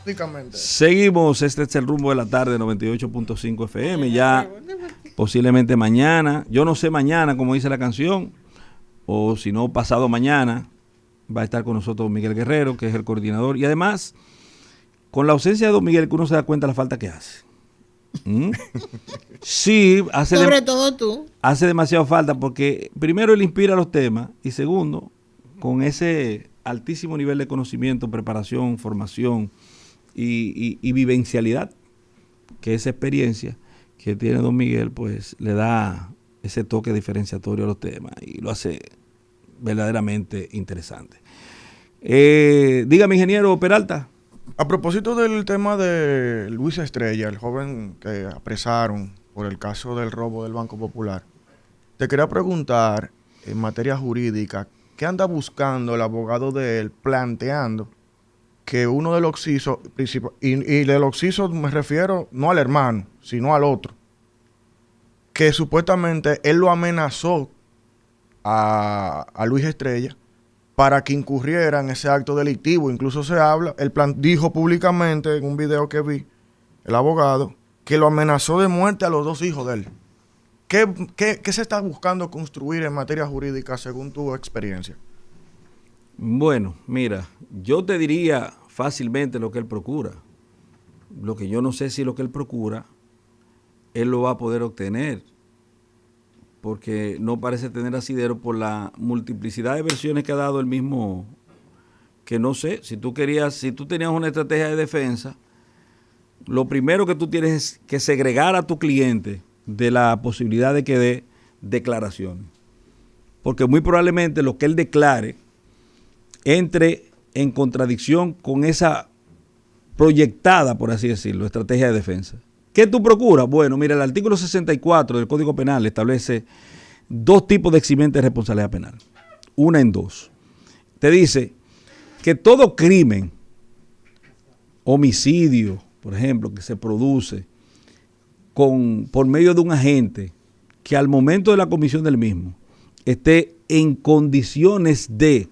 Prácticamente. Seguimos, este es el rumbo de la tarde, 98.5 FM, ya posiblemente mañana, yo no sé mañana, como dice la canción, o si no, pasado mañana, va a estar con nosotros Miguel Guerrero, que es el coordinador, y además, con la ausencia de don Miguel, que uno se da cuenta de la falta que hace. ¿Mm? Sí, sobre todo tú. Hace demasiado falta, porque primero él inspira los temas, y segundo, con ese altísimo nivel de conocimiento, preparación, formación, y vivencialidad, que esa experiencia que tiene don Miguel, pues le da ese toque diferenciatorio a los temas y lo hace verdaderamente interesante. Dígame, ingeniero Peralta. A propósito del tema de Luis Estrella, el joven que apresaron por el caso del robo del Banco Popular, te quería preguntar, en materia jurídica, ¿qué anda buscando el abogado de él planteando que uno de los CISO, y de los CISO me refiero no al hermano, sino al otro, que supuestamente él lo amenazó a Luis Estrella para que incurriera en ese acto delictivo? Incluso se habla, dijo públicamente en un video que vi, el abogado, que lo amenazó de muerte a los dos hijos de él. ¿Qué se está buscando construir en materia jurídica según tu experiencia? Bueno, mira, yo te diría fácilmente lo que él procura. Lo que yo no sé si lo que él procura, él lo va a poder obtener, porque no parece tener asidero por la multiplicidad de versiones que ha dado el mismo, que no sé, si tú tenías una estrategia de defensa, lo primero que tú tienes es que segregar a tu cliente de la posibilidad de que dé declaraciones, porque muy probablemente lo que él declare entre en contradicción con esa proyectada, por así decirlo, estrategia de defensa. ¿Qué tú procuras? Bueno, mira, el artículo 64 del Código Penal establece dos tipos de eximentes de responsabilidad penal. Una en dos. Te dice que todo crimen, homicidio, por ejemplo, que se produce por medio de un agente que al momento de la comisión del mismo esté en condiciones de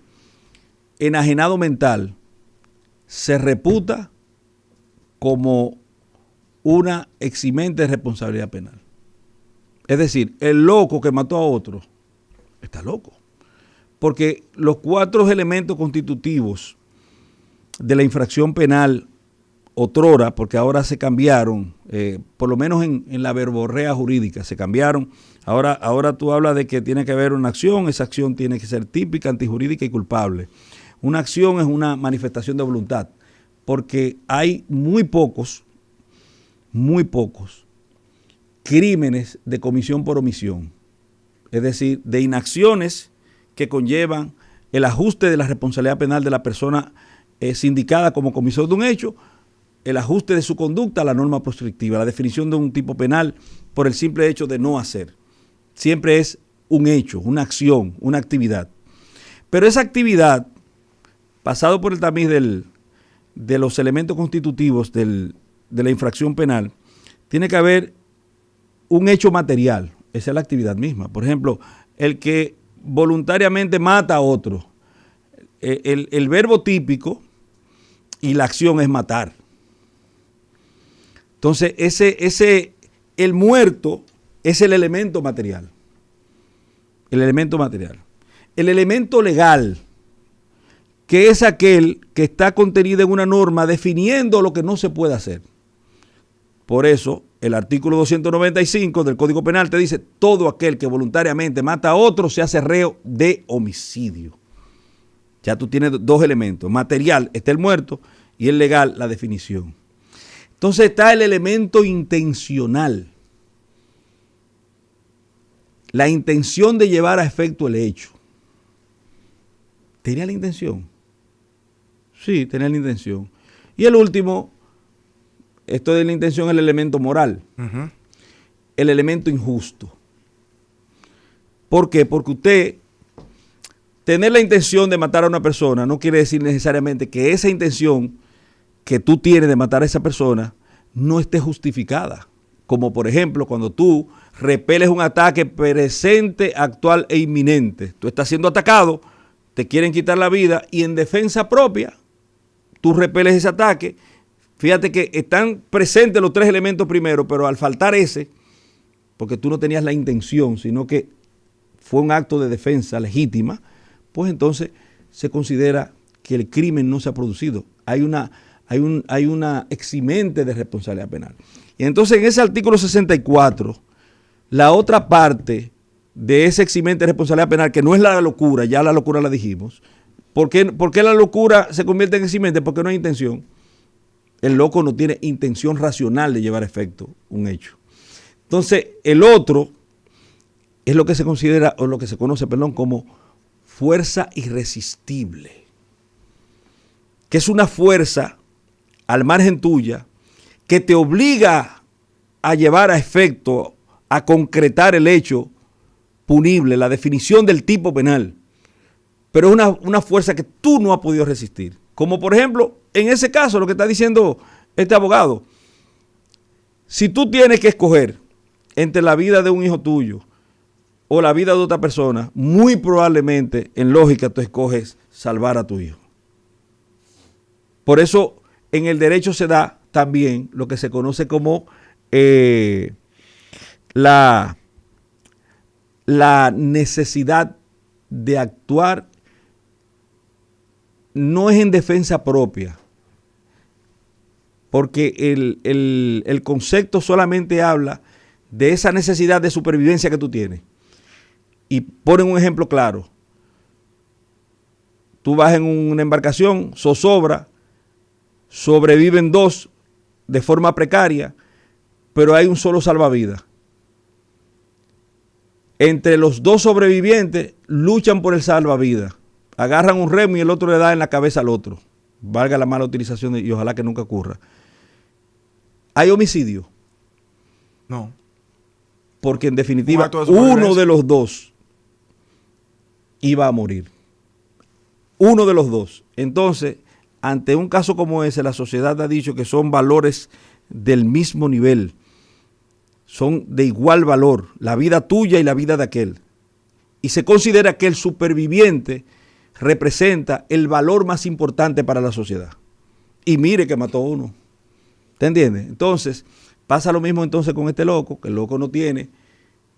enajenado mental, se reputa como una eximente de responsabilidad penal. Es decir, el loco que mató a otro está loco. Porque los cuatro elementos constitutivos de la infracción penal otrora, porque ahora se cambiaron, por lo menos en la verborrea jurídica, se cambiaron. Ahora tú hablas de que tiene que haber una acción, esa acción tiene que ser típica, antijurídica y culpable. Una acción es una manifestación de voluntad, porque hay muy pocos crímenes de comisión por omisión, es decir, de inacciones que conllevan el ajuste de la responsabilidad penal de la persona sindicada como comisor de un hecho, el ajuste de su conducta a la norma proscriptiva, la definición de un tipo penal por el simple hecho de no hacer. Siempre es un hecho, una acción, una actividad. Pero esa actividad, pasado por el tamiz de los elementos constitutivos de la infracción penal, tiene que haber un hecho material, esa es la actividad misma. Por ejemplo, el que voluntariamente mata a otro, el verbo típico y la acción es matar. Entonces, el muerto es el elemento material. El elemento material. El elemento legal, que es aquel que está contenido en una norma definiendo lo que no se puede hacer. Por eso, el artículo 295 del Código Penal te dice: todo aquel que voluntariamente mata a otro se hace reo de homicidio. Ya tú tienes dos elementos. Material está el muerto y el legal la definición. Entonces está el elemento intencional. La intención de llevar a efecto el hecho. ¿Tenía la intención? Sí, tenía la intención. Y el último, esto de la intención, es el elemento moral. Uh-huh. El elemento injusto. ¿Por qué? Porque usted tener la intención de matar a una persona no quiere decir necesariamente que esa intención que tú tienes de matar a esa persona no esté justificada. Como por ejemplo, cuando tú repeles un ataque presente, actual e inminente. Tú estás siendo atacado, te quieren quitar la vida y en defensa propia tú repeles ese ataque Fíjate que están presentes los tres elementos primero, pero al faltar ese, porque tú no tenías la intención, sino que fue un acto de defensa legítima, pues entonces se considera que el crimen no se ha producido. Hay una eximente de responsabilidad penal. Y entonces en ese artículo 64, la otra parte de ese eximente de responsabilidad penal, que no es la locura, ya la locura la dijimos. ¿Por qué la locura se convierte en eximente? Porque no hay intención. El loco no tiene intención racional de llevar a efecto un hecho. Entonces, el otro es lo que se considera, o lo que se conoce, como fuerza irresistible, que es una fuerza al margen tuya que te obliga a llevar a efecto, a concretar el hecho punible, la definición del tipo penal, pero es una fuerza que tú no has podido resistir. Como por ejemplo, en ese caso, lo que está diciendo este abogado, si tú tienes que escoger entre la vida de un hijo tuyo o la vida de otra persona, muy probablemente, en lógica, tú escoges salvar a tu hijo. Por eso, en el derecho se da también lo que se conoce como la necesidad de actuar no es en defensa propia, porque el concepto solamente habla de esa necesidad de supervivencia que tú tienes. Y ponen un ejemplo claro. Tú vas en una embarcación, zozobra, sobreviven dos de forma precaria, pero hay un solo salvavidas. Entre los dos sobrevivientes luchan por el salvavidas. Agarran un remo y el otro le da en la cabeza al otro. Valga la mala utilización y ojalá que nunca ocurra. ¿Hay homicidio? No. Porque en definitiva uno de los dos iba a morir. Uno de los dos. Entonces, ante un caso como ese, la sociedad ha dicho que son valores del mismo nivel. Son de igual valor, la vida tuya y la vida de aquel. Y se considera que el superviviente representa el valor más importante para la sociedad. Y mire que mató a uno. ¿Te entiendes? Entonces, pasa lo mismo entonces con este loco, que el loco no tiene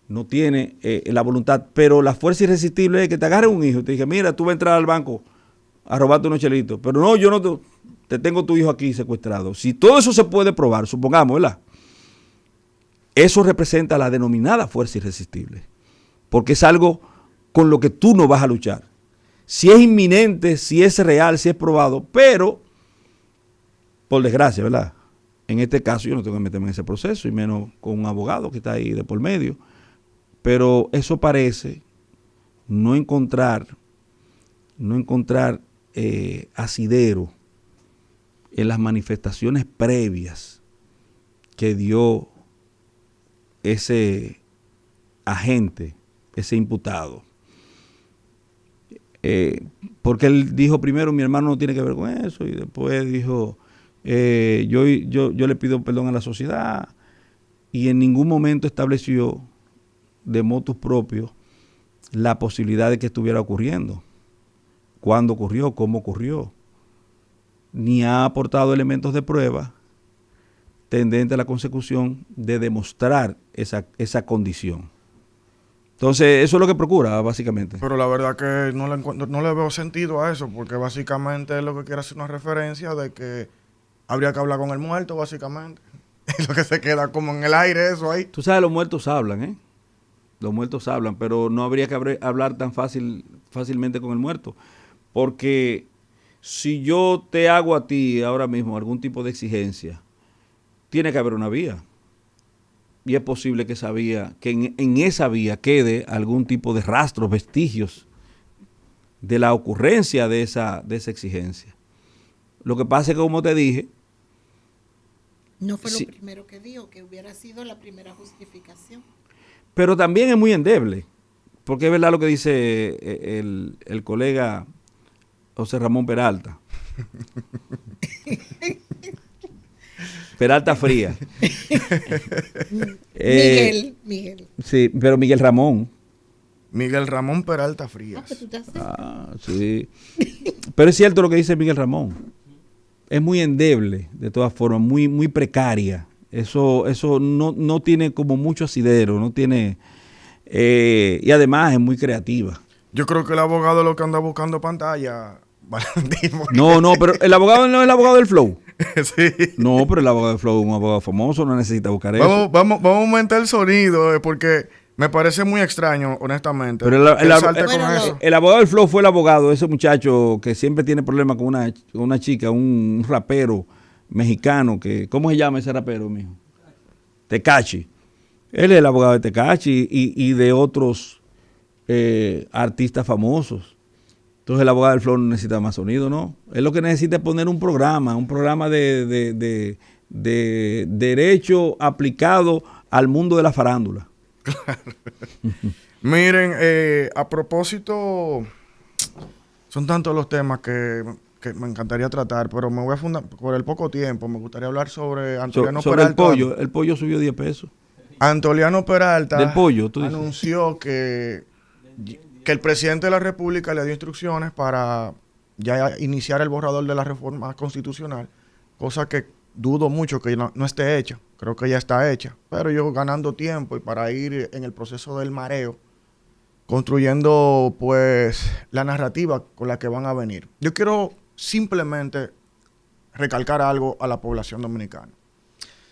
la voluntad, pero la fuerza irresistible es que te agarre un hijo y te diga, mira, tú vas a entrar al banco a robarte unos chelitos, pero no, yo no te tengo tu hijo aquí secuestrado. Si todo eso se puede probar, supongamos, ¿verdad? Eso representa la denominada fuerza irresistible, porque es algo con lo que tú no vas a luchar. Si es inminente, si es real, si es probado, pero, por desgracia, ¿verdad? En este caso yo no tengo que meterme en ese proceso, y menos con un abogado que está ahí de por medio, pero eso parece no encontrar asidero en las manifestaciones previas que dio ese agente, ese imputado. Porque él dijo primero, mi hermano no tiene que ver con eso, y después dijo, yo le pido perdón a la sociedad, y en ningún momento estableció de motus propios la posibilidad de que estuviera ocurriendo, cuándo ocurrió, cómo ocurrió, ni ha aportado elementos de prueba tendente a la consecución de demostrar esa condición. Entonces, eso es lo que procura, básicamente. Pero la verdad que no le veo sentido a eso, porque básicamente es lo que quiere hacer una referencia de que habría que hablar con el muerto, básicamente. Es lo que se queda como en el aire, eso ahí. Tú sabes, los muertos hablan, ¿eh? Los muertos hablan, pero no habría que hablar tan fácilmente con el muerto. Porque si yo te hago a ti ahora mismo algún tipo de exigencia, tiene que haber una vía. Y es posible que esa vía, que en esa vía quede algún tipo de rastros, vestigios de la ocurrencia de esa exigencia. Lo que pasa es que, como te dije, no fue lo primero que dijo, que hubiera sido la primera justificación. Pero también es muy endeble, porque es verdad lo que dice el colega José Ramón Peralta. Peralta Fría. Miguel. Sí, pero Miguel Ramón. Miguel Ramón Peralta Frías. Sí. Pero es cierto lo que dice Miguel Ramón. es muy endeble, de todas formas, muy precaria. Eso no tiene como mucho asidero, no tiene, y además es muy creativa. Yo creo que el abogado lo que anda buscando pantalla, Valentín. No, pero el abogado no es el abogado del Flow. Sí. No, pero el abogado del Flow es un abogado famoso, no necesita buscar eso. Vamos a aumentar el sonido, porque me parece muy extraño, honestamente. Pero eso. el abogado del Flow fue el abogado, ese muchacho que siempre tiene problemas con una chica, un rapero mexicano, ¿cómo se llama ese rapero, mijo? Tekashi. Él es el abogado de Tekashi y de otros artistas famosos. Entonces el abogado del Flow no necesita más sonido, ¿no? Él lo que necesita es poner un programa de derecho aplicado al mundo de la farándula. Claro. Miren, a propósito, son tantos los temas que me encantaría tratar, pero me voy a fundar, por el poco tiempo, me gustaría hablar sobre Antoliano Peralta. El pollo subió 10 pesos. Antoliano Peralta del pollo, anunció que el presidente de la República le dio instrucciones para ya iniciar el borrador de la reforma constitucional, cosa que dudo mucho que no esté hecha. Creo que ya está hecha, pero yo ganando tiempo y para ir en el proceso del mareo, construyendo pues la narrativa con la que van a venir. Yo quiero simplemente recalcar algo a la población dominicana.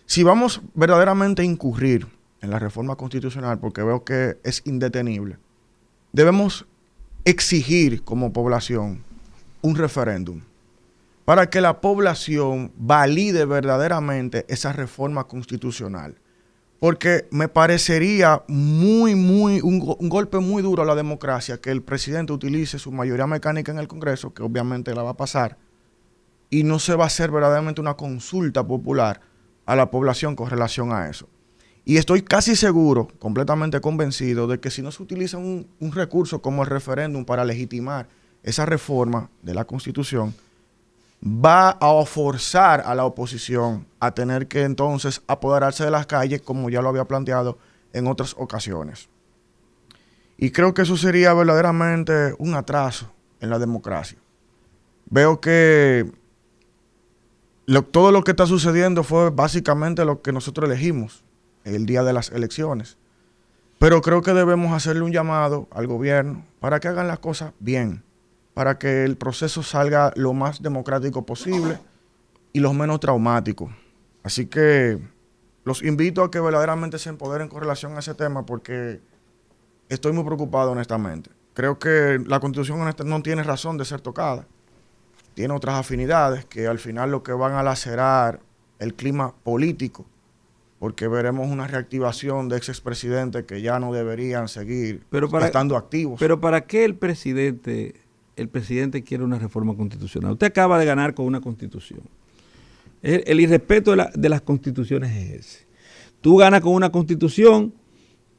Si vamos verdaderamente a incurrir en la reforma constitucional, porque veo que es indetenible, debemos exigir como población un referéndum para que la población valide verdaderamente esa reforma constitucional. Porque me parecería un golpe muy duro a la democracia que el presidente utilice su mayoría mecánica en el Congreso, que obviamente la va a pasar, y no se va a hacer verdaderamente una consulta popular a la población con relación a eso. Y estoy casi seguro, completamente convencido, de que si no se utiliza un recurso como el referéndum para legitimar esa reforma de la Constitución, va a forzar a la oposición a tener que entonces apoderarse de las calles, como ya lo había planteado en otras ocasiones. Y creo que eso sería verdaderamente un atraso en la democracia. Veo que todo lo que está sucediendo fue básicamente lo que nosotros elegimos el día de las elecciones. Pero creo que debemos hacerle un llamado al gobierno para que hagan las cosas bien, para que el proceso salga lo más democrático posible y lo menos traumático. Así que los invito a que verdaderamente se empoderen con relación a ese tema, porque estoy muy preocupado honestamente. Creo que la Constitución no tiene razón de ser tocada. Tiene otras afinidades que al final lo que van a lacerar el clima político, porque veremos una reactivación de expresidentes que ya no deberían seguir estando activos. Pero ¿para qué el presidente quiere una reforma constitucional? Usted acaba de ganar con una constitución. El irrespeto de las constituciones es ese. Tú ganas con una constitución,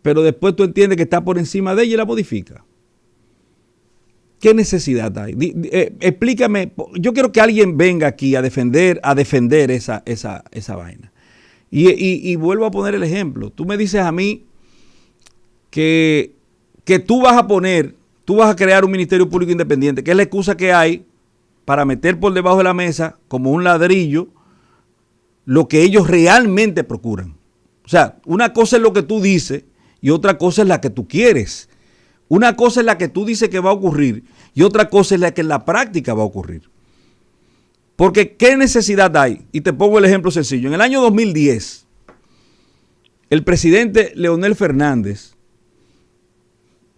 pero después tú entiendes que está por encima de ella y la modifica. ¿Qué necesidad hay? Explícame. Yo quiero que alguien venga aquí a defender esa vaina. Y vuelvo a poner el ejemplo. Tú me dices a mí que tú vas a crear un Ministerio Público Independiente, que es la excusa que hay para meter por debajo de la mesa como un ladrillo lo que ellos realmente procuran. O sea, una cosa es lo que tú dices y otra cosa es la que tú quieres. Una cosa es la que tú dices que va a ocurrir y otra cosa es la que en la práctica va a ocurrir. Porque ¿qué necesidad hay? Y te pongo el ejemplo sencillo. En el año 2010, el presidente Leonel Fernández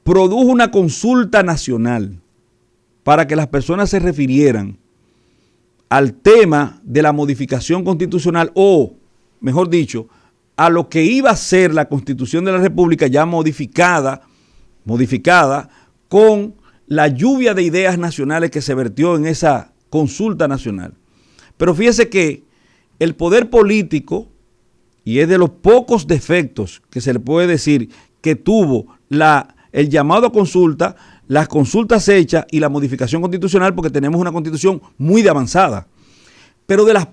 produjo una consulta nacional para que las personas se refirieran al tema de la modificación constitucional o, mejor dicho, a lo que iba a ser la Constitución de la República ya modificada con la lluvia de ideas nacionales que se vertió en esa consulta nacional. Pero fíjese que el poder político, y es de los pocos defectos que se le puede decir que tuvo el llamado a consulta, las consultas hechas y la modificación constitucional, porque tenemos una constitución muy avanzada. Pero de los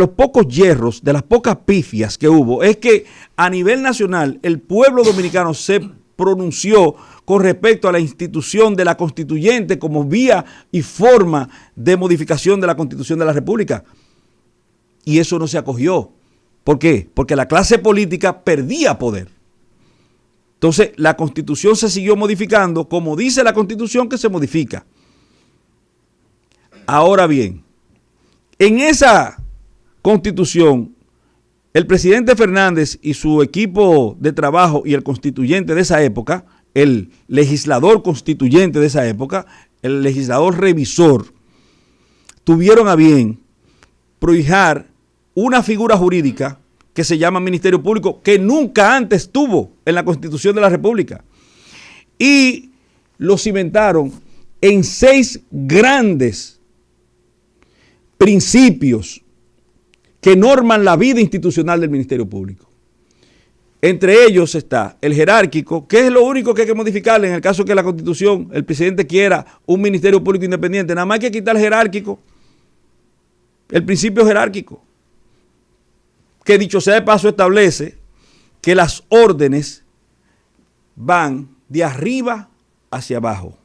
pocos hierros, de las pocas pifias que hubo, es que a nivel nacional el pueblo dominicano se pronunció con respecto a la institución de la constituyente como vía y forma de modificación de la Constitución de la República. Y eso no se acogió. ¿Por qué? Porque la clase política perdía poder. Entonces, la Constitución se siguió modificando como dice la Constitución que se modifica. Ahora bien, en esa Constitución, el presidente Fernández y su equipo de trabajo y el constituyente de esa época, el legislador constituyente de esa época, el legislador revisor, tuvieron a bien prohijar una figura jurídica que se llama Ministerio Público, que nunca antes tuvo en la Constitución de la República. Y lo cimentaron en 6 grandes principios que norman la vida institucional del Ministerio Público. Entre ellos está el jerárquico, que es lo único que hay que modificarle en el caso que la Constitución, el presidente quiera un Ministerio Público independiente. Nada más hay que quitar el jerárquico, el principio jerárquico, que dicho sea de paso establece que las órdenes van de arriba hacia abajo.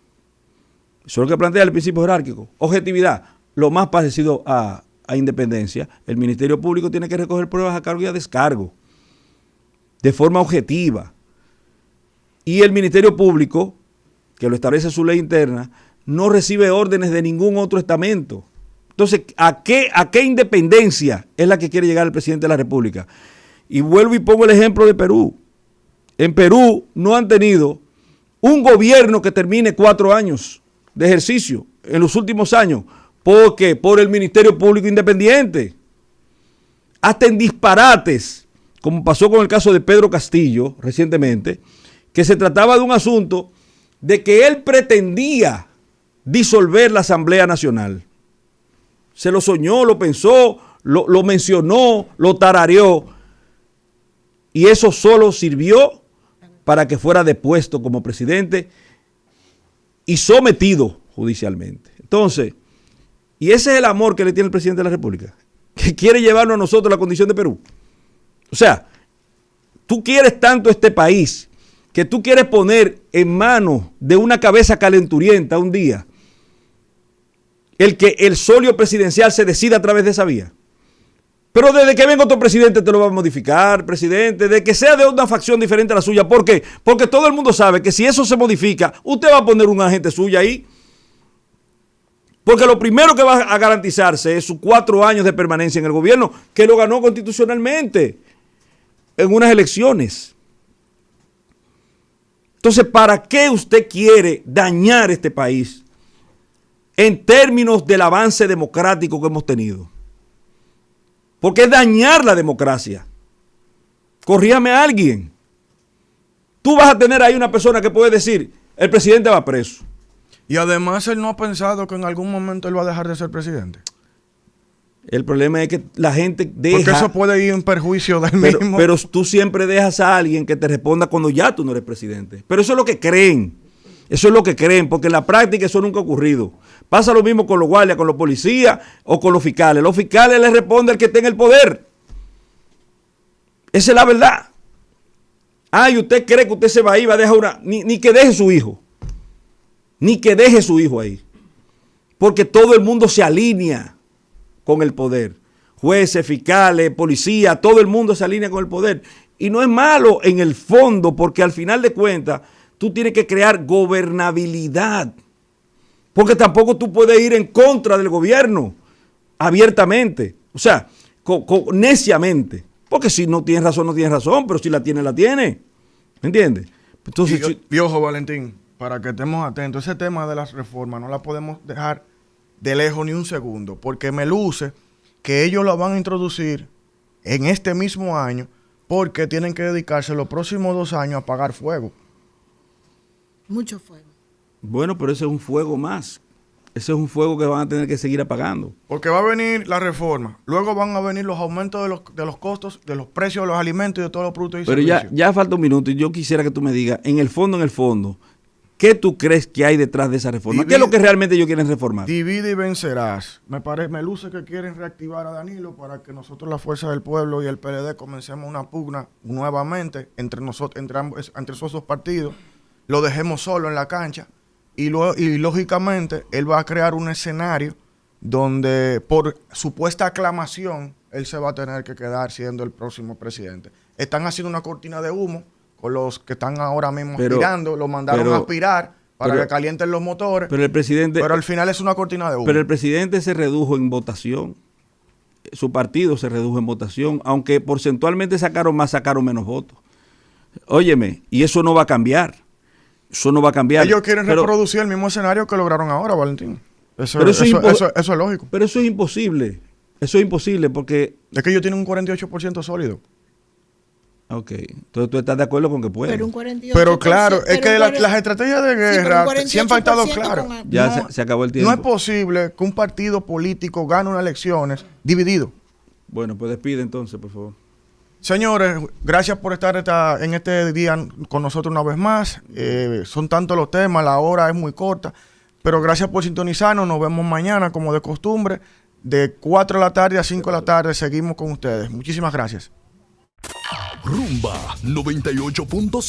Eso es lo que plantea el principio jerárquico. Objetividad, lo más parecido a independencia. El Ministerio Público tiene que recoger pruebas a cargo y a descargo de forma objetiva. Y el Ministerio Público, que lo establece su ley interna, no recibe órdenes de ningún otro estamento. Entonces, ¿a qué independencia es la que quiere llegar el presidente de la República? Y vuelvo y pongo el ejemplo de Perú. En Perú no han tenido un gobierno que termine 4 años de ejercicio en los últimos años. ¿Por qué? Por el Ministerio Público Independiente. Hasta en disparates, como pasó con el caso de Pedro Castillo recientemente, que se trataba de un asunto de que él pretendía disolver la Asamblea Nacional. Se lo soñó, lo pensó, lo mencionó, lo tarareó. Y eso solo sirvió para que fuera depuesto como presidente y sometido judicialmente. Entonces, y ese es el amor que le tiene el presidente de la República, que quiere llevarnos a nosotros a la condición de Perú. O sea, tú quieres tanto este país que tú quieres poner en manos de una cabeza calenturienta un día el que el solio presidencial se decida a través de esa vía. Pero desde que venga otro presidente te lo va a modificar, presidente, de que sea de una facción diferente a la suya. ¿Por qué? Porque todo el mundo sabe que si eso se modifica, usted va a poner un agente suyo ahí. Porque lo primero que va a garantizarse es sus 4 años de permanencia en el gobierno, que lo ganó constitucionalmente en unas elecciones. Entonces, ¿para qué usted quiere dañar este país en términos del avance democrático que hemos tenido? Porque es dañar la democracia. Corríjame a alguien. Tú vas a tener ahí una persona que puede decir, el presidente va preso. Y además él no ha pensado que en algún momento él va a dejar de ser presidente. El problema es que la gente deja... Porque eso puede ir en perjuicio del mismo. Pero tú siempre dejas a alguien que te responda cuando ya tú no eres presidente. Pero eso es lo que creen. Eso es lo que creen, porque en la práctica eso nunca ha ocurrido. Pasa lo mismo con los guardias, con los policías o con los fiscales. Los fiscales les responde al que tenga el poder. Esa es la verdad. Y usted cree que usted se va a ir, va a dejar una... Ni que deje su hijo. Ni que deje su hijo ahí. Porque todo el mundo se alinea con el poder. Jueces, fiscales, policía, todo el mundo se alinea con el poder. Y no es malo en el fondo, porque al final de cuentas, tú tienes que crear gobernabilidad. Porque tampoco tú puedes ir en contra del gobierno abiertamente. O sea, neciamente. Porque si no tienes razón, no tienes razón, pero si la tiene, la tiene. ¿Me entiendes? Entonces, y ojo, Valentín, para que estemos atentos, ese tema de las reformas no la podemos dejar de lejos ni un segundo, porque me luce que ellos la van a introducir en este mismo año, porque tienen que dedicarse los próximos 2 años a apagar fuego. Mucho fuego. Bueno, pero ese es un fuego más. Ese es un fuego que van a tener que seguir apagando. Porque va a venir la reforma, luego van a venir los aumentos de los costos, de los precios de los alimentos y de todos los productos y servicios. Pero ya falta un minuto y yo quisiera que tú me digas, en el fondo, ¿qué tú crees que hay detrás de esa reforma? ¿Qué es lo que realmente ellos quieren reformar? Divide y vencerás. Me luce que quieren reactivar a Danilo para que nosotros, la Fuerza del Pueblo y el PLD, comencemos una pugna nuevamente entre esos 2 partidos lo dejemos solo en la cancha y lógicamente él va a crear un escenario donde por supuesta aclamación él se va a tener que quedar siendo el próximo presidente. Están haciendo una cortina de humo con los que están ahora mismo aspirando, lo mandaron a aspirar para que calienten los motores, pero al final es una cortina de humo. Pero el presidente se redujo en votación, su partido se redujo en votación, aunque porcentualmente sacaron más, sacaron menos votos. Óyeme, y eso no va a cambiar. Eso no va a cambiar. Ellos quieren reproducir el mismo escenario que lograron ahora, Valentín. Eso es lógico. Pero eso es imposible. Eso es imposible porque... Es que ellos tienen un 48% sólido. Ok. Entonces tú estás de acuerdo con que pueden. Pero claro, es que las estrategias de guerra siempre han estado claras. Ya se acabó el tiempo. No es posible que un partido político gane unas elecciones dividido. Bueno, pues despide entonces, por favor. Señores, gracias por estar en este día con nosotros una vez más. Son tantos los temas, la hora es muy corta, pero gracias por sintonizarnos. Nos vemos mañana, como de costumbre, de 4 de la tarde a 5 de la tarde. Seguimos con ustedes. Muchísimas gracias. Rumba 98.5